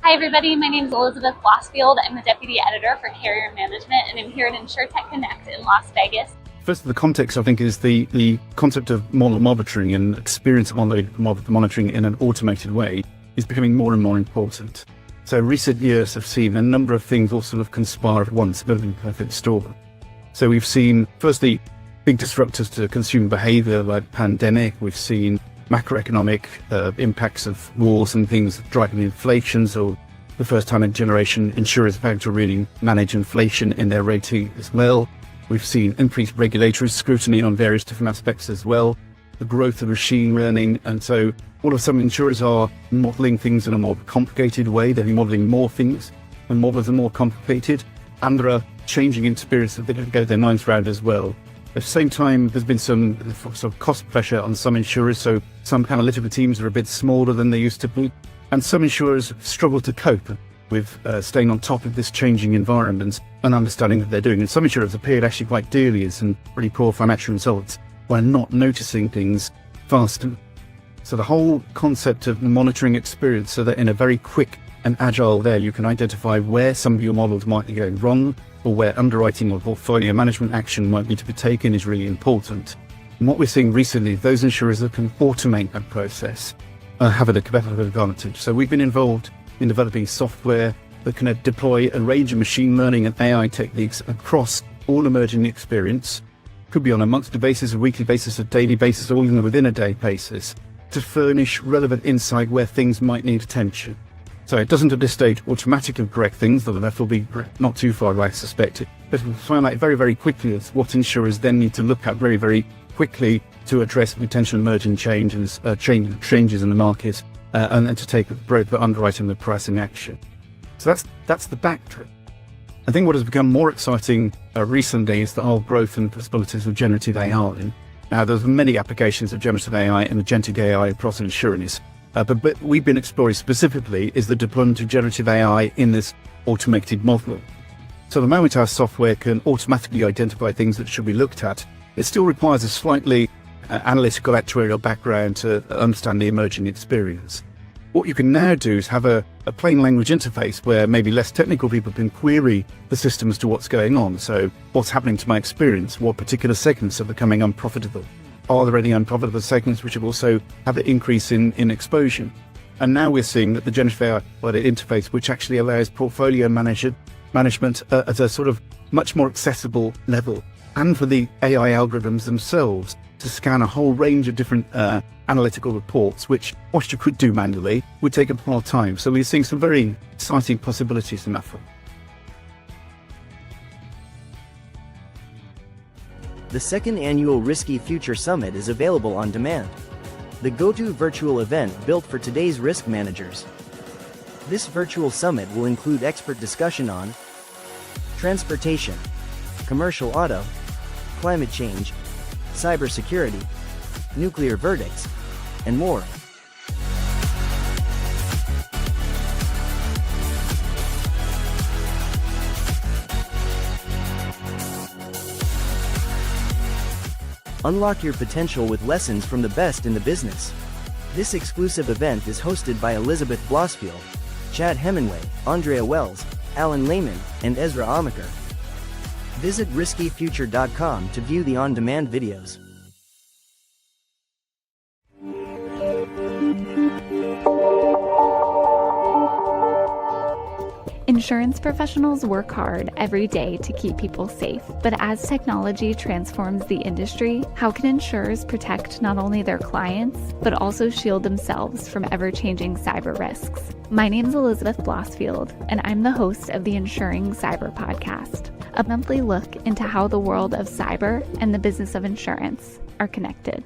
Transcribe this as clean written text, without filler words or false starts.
Hi everybody, my name is Elizabeth Blosfield. I'm the Deputy Editor for Carrier Management and I'm here at InsurTech Connect in Las Vegas. First, the context, I think, is the concept of model monitoring and experience monitoring in an automated way is becoming more and more important. So recent years have seen a number of things all sort of conspire at once, building a perfect storm. So we've seen, firstly, big disruptors to consumer behavior like pandemic. We've seen macroeconomic impacts of wars and things driving inflation. So the first time in generation, insurers have had to really manage inflation in their rating as well. We've seen increased regulatory scrutiny on various different aspects as well. The growth of machine learning. And so all of a sudden insurers are modeling things in a more complicated way. They're modeling more things and models are more complicated. And there are changing experiences that they don't get their minds around as well. At the same time, there's been some sort of cost pressure on some insurers, so some analytical teams are a bit smaller than they used to be, and some insurers struggle to cope with staying on top of this changing environment and understanding what they're doing. And some insurers have paid actually quite dearly as some pretty poor financial results by not noticing things faster. So the whole concept of monitoring experience so that in a very quick and agile way, you can identify where some of your models might be going wrong, or where underwriting or portfolio management action might need to be taken is really important. And what we're seeing recently, those insurers that can automate that process have a competitive advantage. So we've been involved in developing software that can deploy a range of machine learning and AI techniques across all emerging experience. Could be on a monthly basis, a weekly basis, a daily basis, or even within a day basis, to furnish relevant insight where things might need attention. So it doesn't at this stage automatically correct things, though that will be not too far away, I suspect. But we'll find out very, very quickly what insurers then need to look at very, very quickly to address potential emerging changes in the market and to take both the underwriting and the pricing action. So that's the backdrop. I think what has become more exciting recently is the whole growth and possibilities of generative AI. Now, there's many applications of generative AI and agentic AI across insurance. But we've been exploring specifically is the deployment of generative AI in this automated model. So the moment our software can automatically identify things that should be looked at, it still requires a slightly analytical actuarial background to understand the emerging experience. What you can now do is have a plain language interface where maybe less technical people can query the system as to what's going on. So what's happening to my experience? What particular segments are becoming unprofitable? Are there any unprofitable segments which have also had an increase in exposure? And now we're seeing that the generative AI interface, which actually allows portfolio management at a sort of much more accessible level, and for the AI algorithms themselves to scan a whole range of different analytical reports, which what you could do manually would take a lot of time. So we're seeing some very exciting possibilities in that front. The second annual Risky Future Summit is available on demand. The go-to virtual event built for today's risk managers. This virtual summit will include expert discussion on transportation, commercial auto, climate change, cybersecurity, nuclear verdicts, and more. Unlock your potential with lessons from the best in the business. This exclusive event is hosted by Elizabeth Blosfield, Chad Hemingway, Andrea Wells, Alan Lehman, and Ezra Amaker. Visit riskyfuture.com to view the on-demand videos. Insurance professionals work hard every day to keep people safe, but as technology transforms the industry, how can insurers protect not only their clients, but also shield themselves from ever-changing cyber risks? My name's Elizabeth Blosfield, and I'm the host of the Insuring Cyber podcast, a monthly look into how the world of cyber and the business of insurance are connected.